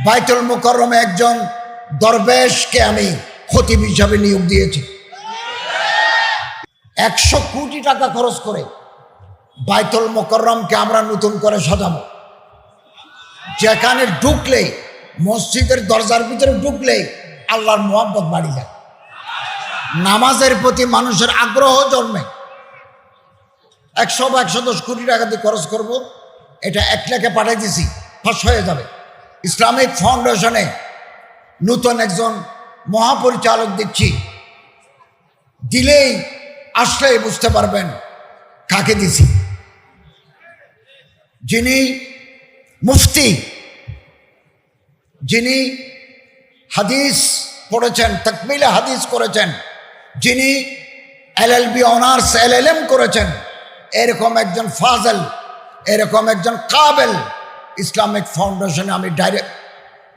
বাইতুল মুকাররমে একজন দরবেশকে আমি খতিব হিসাবে নিয়োগ দিয়েছি। 100 কোটি টাকা খরচ করে বাইতুল মুকাররমকে আমরা নতুন করে সাজাবো। যেখানে ঢুকলেই, মসজিদের দরজার ভিতরে ঢুকলেই আল্লাহর মোহাব্বত বাড়ি যায়, নামাজের প্রতি মানুষের আগ্রহ জন্মে। 100 বা 110 কোটি টাকা দিয়ে খরচ করব, এটা 1 লাখে পাঠিয়ে দিছি, ফাঁস হয়ে যাবে। ইসলামিক ফাউন্ডেশনে নতুন একজন মহাপরিচালক দিচ্ছি, দিলেই আসলেই বুঝতে পারবেন কাকে দিছি। যিনি মুফতি, যিনি হাদিস পড়েছেন, তাকমিলে হাদিস করেছেন, যিনি LLB অনার্স LLM করেছেন, এরকম একজন ফাজল, এরকম একজন কাবেল ইসলামিক ফাউন্ডেশনে আমি ডাইরেক্ট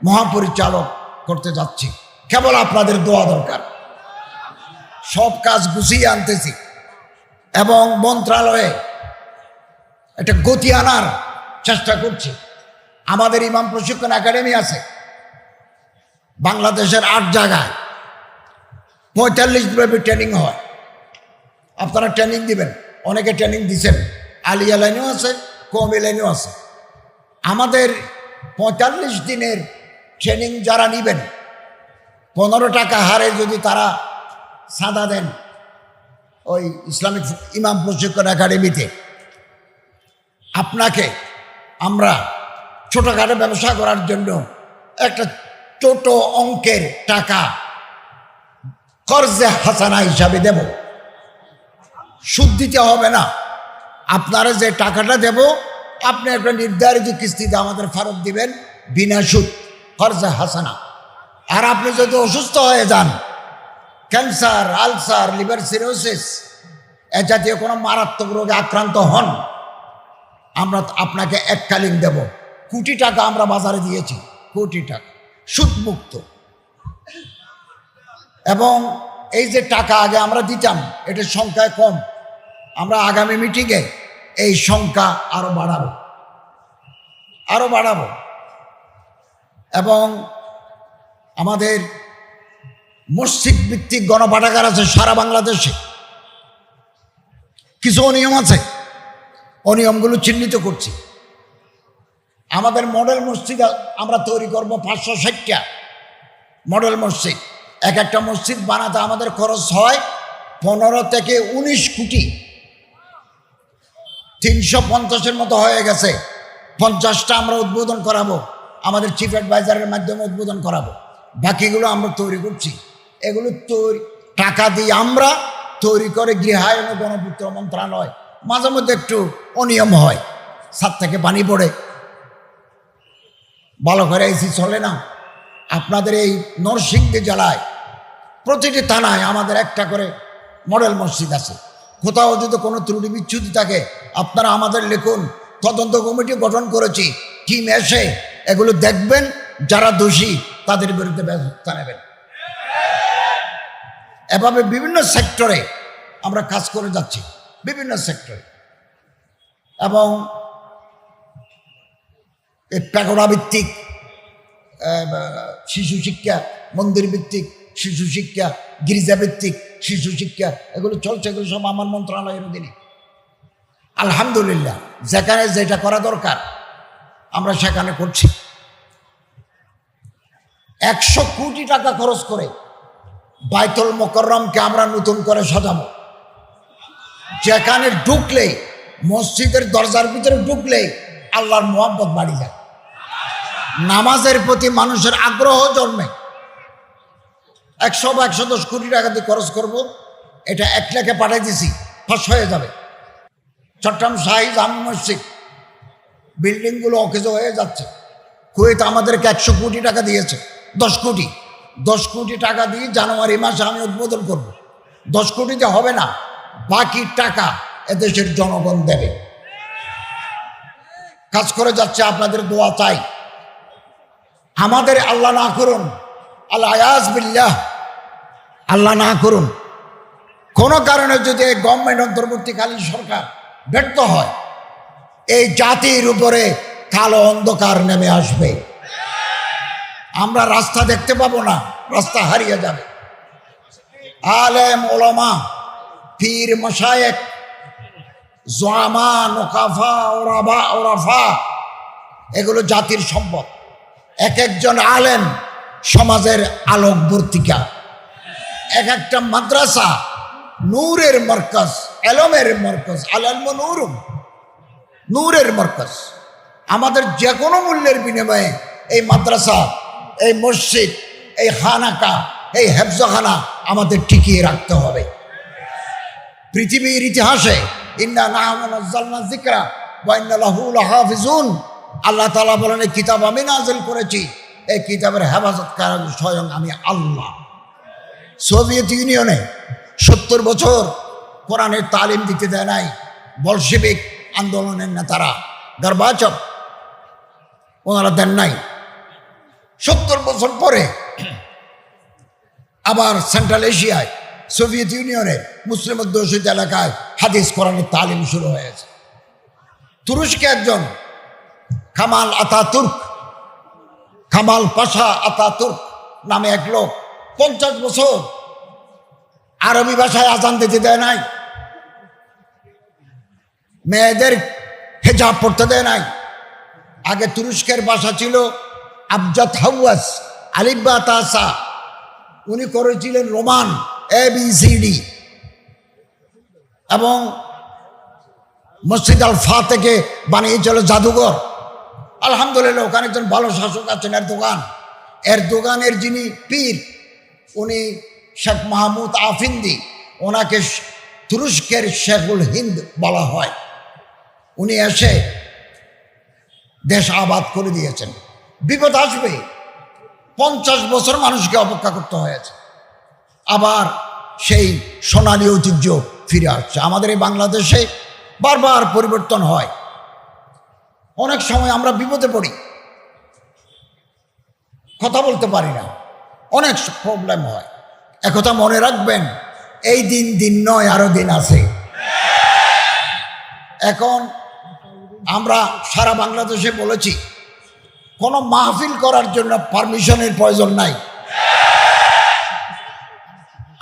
মহাপরিচালক করতে যাচ্ছি। কেবল আপনাদের দোয়া দরকার। সব কাজ গুছিয়ে আনতেছি এবং মন্ত্রণালয়ে একটা গতি আনার চেষ্টা করছি। আমাদের ইমাম প্রশিক্ষণ একাডেমি আছে বাংলাদেশের 8 জায়গায়, 45 ব্যাপী ট্রেনিং হয়। আপনারা ট্রেনিং দিবেন, অনেকে ট্রেনিং দিচ্ছেন, আলিয়া লাইনেও আছে, কওমি লাইনেও আছে। আমাদের 45 দিনের ট্রেনিং যারা নেবেন, 15 টাকা হারে যদি তারা চাঁদা দেন ওই ইসলামিক ইমাম প্রশিক্ষণ একাডেমিতে, আপনাকে আমরা ছোটোখাটো ব্যবসা করার জন্য একটা ছোট অঙ্কের টাকা কর্জে হাসানা হিসাবে দেব। সুদ দিতে হবে না। আপনারা যে টাকাটা দেব, আপনি একটা নির্ধারিত কিস্তিতে আমাদের ফেরত দিবেন বিনা সুদ, কর্জে হাসানা। আর আপনি যদি অসুস্থ হয়ে যান, ক্যান্সার, আলসার, লিভার সিরোসিস এ জাতীয় কোনো মারাত্মক রোগে আক্রান্ত হন, আমরা আপনাকে এককালীন দেব। কোটি টাকা আমরা বাজারে দিয়েছি, কোটি টাকা সুদমুক্ত। এবং এই যে টাকা আগে আমরা দিতাম, এটার সংখ্যায় কম। আমরা আগামী মিটিংয়ে এই সংখ্যা আরো বাড়াবো। এবং আমাদের মসজিদ ভিত্তিক গণপাঠাগার আছে সারা বাংলাদেশে। কিছু অনিয়ম আছে, অনিয়মগুলো চিহ্নিত করছি। আমাদের মডেল মসজিদ আমরা তৈরি করব 560টা মডেল মসজিদ। এক একটা মসজিদ বানাতে আমাদের খরচ হয় 15 থেকে 19 কোটি। 350-এর মতো হয়ে গেছে। 50টা আমরা উদ্বোধন করাবো, আমাদের চিফ অ্যাডভাইজারের মাধ্যমে উদ্বোধন করাবো। বাকিগুলো আমরা তৈরি করছি। এগুলো টাকা দিয়ে আমরা তৈরি করে গৃহায়ন ও গণপূর্ত মন্ত্রণালয়। মাঝে মধ্যে একটু অনিয়ম হয়, ছাদ থেকে পানি পড়ে, ভালো করে এসি চলে না। আপনাদের এই নরসিংদী জেলায় প্রতিটি থানায় আমাদের একটা করে মডেল মসজিদ আছে। কোথাও যদি কোনো ত্রুটি বিচ্ছুতি থাকে, আপনারা আমাদের লিখুন, তদন্ত কমিটি গঠন করেছি, টিম এসে এগুলো দেখবেন, যারা দোষী তাদের বিরুদ্ধে ব্যবস্থা নেবেন। এভাবে বিভিন্ন সেক্টরে আমরা কাজ করে যাচ্ছি, বিভিন্ন সেক্টরে। এবং এই প্যাগোডা ভিত্তিক শিশু শিক্ষা, মন্দির ভিত্তিক শিশু শিক্ষা, গির্জা ভিত্তিক শিশু শিক্ষা, এগুলো চলছে। এগুলো সব আমার মন্ত্রণালয়ের অধীনে। আলহামদুলিল্লাহ, যেখানে যেটা করা দরকার আমরা সেখানে করছি। 100 কোটি টাকা খরচ করে বাইতুল মুকাররমকে আমরা নতুন করে সাজাবো। যেখানে ঢুকলেই, মসজিদের দরজার ভিতরে ঢুকলেই আল্লাহর মোহাব্বত বাড়ি যায়, নামাজের প্রতি মানুষের আগ্রহ জন্মে। 100 বা 110 কোটি টাকা দিয়ে খরচ করব, এটা 1 লাখে পাঠিয়ে দিছি, ফাঁস হয়ে যাবে। চট্টগ্রাম শাহী জামে মসজিদ বিল্ডিংগুলো অকেজো হয়ে যাচ্ছে। কুয়েত আমাদেরকে 100 কোটি টাকা দিয়েছে, 10 কোটি টাকা দিয়ে জানুয়ারি মাসে আমি উদ্বোধন করব। 10 কোটিতে হবে না, বাকি টাকা এদেশের জনগণ দেবে। কাজ করে যাচ্ছে, আপনাদের দোয়া চাই। আমাদের আল্লাহ না করুন, আল-আয়াজ বিল্লাহ, আল্লাহ না করুন, কোনো কারণে যদি গভর্নমেন্ট অন্তর্বর্তীকালীন সরকার ব্যর্থ হয়, এই জাতির উপরে কালো অন্ধকার নেমে আসবে। আমরা রাস্তা দেখতে পাবো না, রাস্তা হারিয়ে যাবে। আলেম ওলামা, পীর মাশায়েখ, জোয়ামা, নোকাফা, ওরাফা, এগুলো জাতির সম্পদ। এক একজন আলেম সমাজের আলোকবর্তিকা। এক একটা মাদ্রাসা নূরের মরকজ, এলমের মরকজ। আল ইলমু নূরুন, নূরের মরকজ। আমাদের যে কোনো মূল্যের বিনিময়ে এই মাদ্রাসা, এই মসজিদ, এই খানাকা, এই হেফজখানা আমাদের টিকিয়ে রাখতে হবে। পৃথিবীর ইতিহাসে ইন্না নাহনু নাযালনা যিকরা ওয়া ইন্না লাহু লাহাফিজুন, আল্লাহ তাআলা বলেন এই কিতাব আমি নাযিল করেছি, এই কিতাবের হেফাজতকারী স্বয়ং আমি আল্লাহ। সোভিয়েত ইউনিয়নে 70 বছর কোরআনের তালিম দিতে দেয় নাই বলশেভিক আন্দোলনের নেতারা, গর্বাচব, ওনারা দেন নাই। 70 বছর পরে আবার সেন্ট্রাল এশিয়ায়, সোভিয়েত ইউনিয়নে, মুসলিম অধ্যুষিত এলাকায় হাদিস কোরআনের তালিম শুরু হয়েছে। তুরস্কে একজন কামাল পাশা আতাতুর্ক নামে এক লোক 50 বছর আরবি ভাষায় আজান দিতে দেয় নাই, মেয়েদের হেজাব পড়তে দেয় নাই। আগে তুরস্কের ভাষা ছিল আবজাদ হাওয়াস, আলিফবা তাসা। উনি করেছিলেন রোমান, ABCD, এবং মসজিদ আল ফাতেকে বানিয়েছিল জাদুঘর। আলহামদুলিল্লাহ, ওখানে একজন ভালো শাসক আছেন, এরদোগানের যিনি পীর, উনি শেখ মাহমুদ আফিন্দি, ওনাকে তুরস্কের শেখুল হিন্দ বলা হয়। উনি এসে দেশ আবাদ করে দিয়েছেন। বিপদ আসবে, 50 বছর মানুষকে অপেক্ষা করতে হয়েছে। আবার সেই সোনালী ঐতিহ্য ফিরে আসছে। আমাদের এই বাংলাদেশে বারবার পরিবর্তন হয়, অনেক সময় আমরা বিপদে পড়ি, কথা বলতে পারি না, অনেক প্রবলেম হয়। একথা মনে রাখবেন, এই দিন নয়, আরো দিন আছে। এখন আমরা সারা বাংলাদেশে বলেছি, কোনো মাহফিল করার জন্য পারমিশনের প্রয়োজন নাই।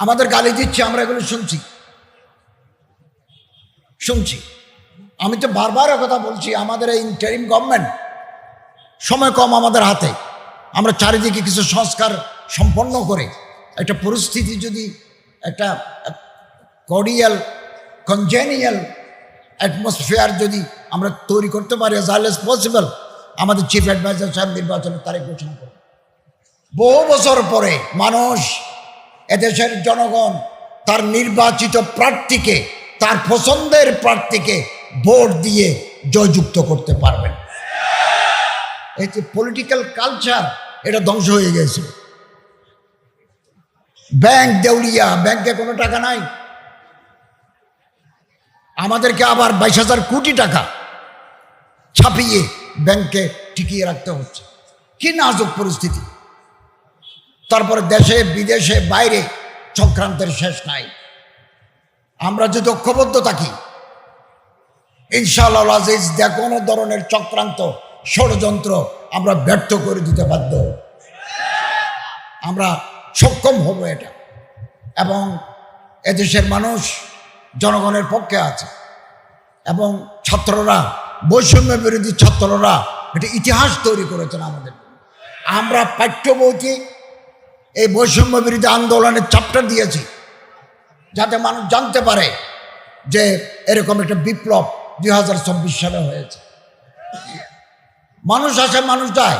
আমাদের গালি দিচ্ছে, আমরা এগুলো শুনছি। আমি তো বারবার কথা বলছি, আমাদের এই ইন্টারিম গভর্নমেন্ট, সময় কম আমাদের হাতে। আমরা চারিদিকে কিছু সংস্কার সম্পন্ন করে একটা পরিস্থিতি, যদি একটা কর্ডিয়াল কনজেনিয়াল অ্যাটমসফিয়ার যদি আমরা তৈরি করতে পারি, অ্যাজ আর্লি অ্যাজ পসিবল, আমাদের চিফ অ্যাডভাইজার সাহেব নির্বাচনের তারিখ ঘোষণা করবে। বহু বছর পরে মানুষ, এদেশের জনগণ তার নির্বাচিত প্রার্থীকে, তার পছন্দের প্রার্থীকে ভোট দিয়ে জয়যুক্ত করতে পারবেন। এই যে পলিটিক্যাল কালচার, এটা ধ্বংস হয়ে গেছে। ব্যাংক দেউলিয়া, ব্যাংকে কোনো টাকা নাই। আমাদেরকে আবার 22,000 কোটি টাকা ছাপিয়ে ব্যাংকে টিকিয়ে রাখতে হচ্ছে। কি নাজুক পরিস্থিতি। তারপরে দেশে বিদেশে বাইরে চক্রান্তের শেষ নাই। আমরা যদি ঐক্যবদ্ধ থাকি, ইনশাআল্লাহ আজিজ, যে কোনো ধরনের চক্রান্ত, ষড়যন্ত্র আমরা ব্যর্থ করে দিতে বাধ্য, আমরা সক্ষম হব এটা। এবং এদেশের মানুষ জনগণের পক্ষে আছে, এবং ছাত্ররা, বৈষম্য বিরোধী ছাত্ররা এটা ইতিহাস তৈরি করেছেন আমাদের। আমরা পাঠ্য বইতে এই বৈষম্য বিরোধী আন্দোলনের চ্যাপ্টার দিয়েছি, যাতে মানুষ জানতে পারে যে এরকম একটা বিপ্লব 2024 সালে হয়েছে। মানুষ আসে, মানুষ যায়,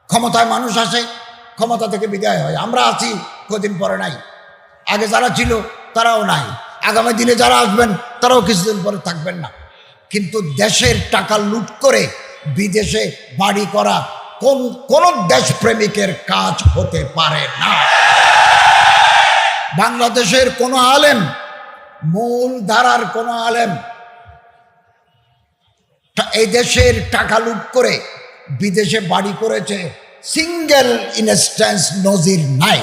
ক্ষমতায় মানুষ আসে, ক্ষমতা থেকে বিদায় হয়। আমরা আছি, কদিন পরে নাই। আগে যারা ছিল তারাও নাই, আগামী দিনে যারা আসবেন তারাও কিছুদিন পরে থাকবেন না। কিন্তু দেশের টাকা লুট করে বিদেশে বাড়ি করা কোন দেশপ্রেমিকের কাজ হতে পারে না। বাংলাদেশের কোন আলেম, মূল ধারার কোন আলেম এই দেশের টাকা লুট করে বিদেশে বাড়ি করেছে, সিঙ্গেল ইনস্ট্যান্স নজির নাই।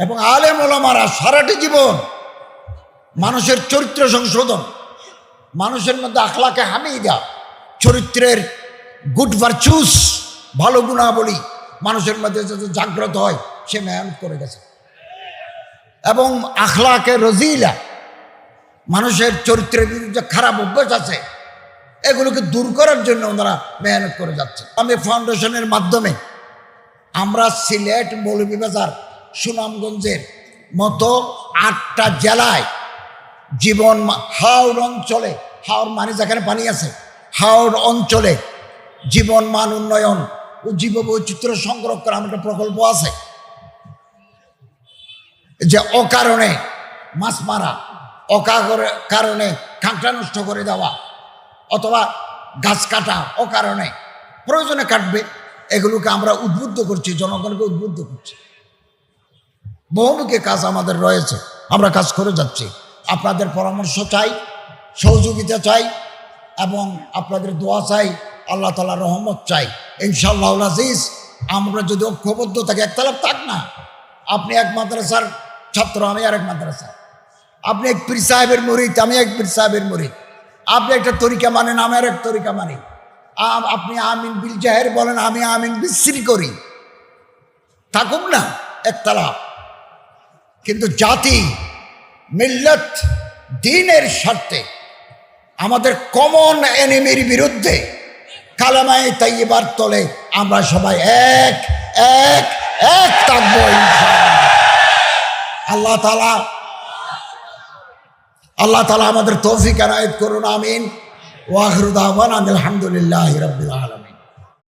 এবং আলেম ওলামারা সারাটি জীবন মানুষের চরিত্র সংশোধন, মানুষের মধ্যে আখলাকে হামিদা, চরিত্রের গুড ভার্চুস ভালো গুণাবলী মানুষের মধ্যে যাতে জাগ্রত হয়, সে মেহনত করে গেছে। এবং আখলাকে রজিলা, মানুষের চরিত্রের বিরুদ্ধে খারাপ অভ্যাস আছে, এগুলোকে দূর করার জন্য ওনারা মেহনত করে যাচ্ছে। আমি ফাউন্ডেশনের মাধ্যমে আমরা সিলেট, মৌলভীবাজার, সুনামগঞ্জের মতো 8টা জেলায় হাওড় অঞ্চলে, হাওড় মানে যেখানে পানি আছে, হাওড় অঞ্চলে জীবন মান উন্নয়ন ও জীববৈচিত্র্য সংরক্ষণ একটা প্রকল্প আছে, যে অকারণে মাছ মারা, কারণে কাঁকড়া নষ্ট করে দেওয়া অথবা গাছ কাটা অকারণে, প্রয়োজনে কাটবে, এগুলোকে আমরা উদ্বুদ্ধ করছি, জনগণকে উদ্বুদ্ধ করছি। বহুমুখী কাজ আমাদের রয়েছে, আমরা কাজ করে যাচ্ছি। আপনাদের পরামর্শ চাই, সহযোগিতা চাই এবং আপনাদের দোয়া চাই, আল্লাহ তাআলার রহমত চাই ইনশাআল্লাহ আজিজ। আমরা যদি ঐক্যবদ্ধ থাকি, একতলাপ থাক না, আপনি এক মাদ্রাসার ছাত্র, আমি আরেক মাদ্রাসা, আপনি এক পীর সাহেবের মুরিদ, আমি এক পীর সাহেবের মুরিদ, আপনি একটা তরিকা মানেন, আমি আর এক তরিকা মানি, আপনি আমিন বিল জাহের বলেন, আমি আমিন বিসরি করি, থাকুক না একতলাপ। কিন্তু জাতি, মিল্লত, দ্বীনের স্বার্থে আমাদের কমন এনিমির বিরুদ্ধে কালেমায়ে তাইয়্যিবার তলে আমরা সবাই এক এক এক থাকবো ইনশাআল্লাহ। আল্লাহ তাআলা আমাদের তৌফিক এনায়েত করুন, আমিন। ওয়া আখিরু দাওয়ানা আলহামদুলিল্লাহি রাব্বিল আলামিন।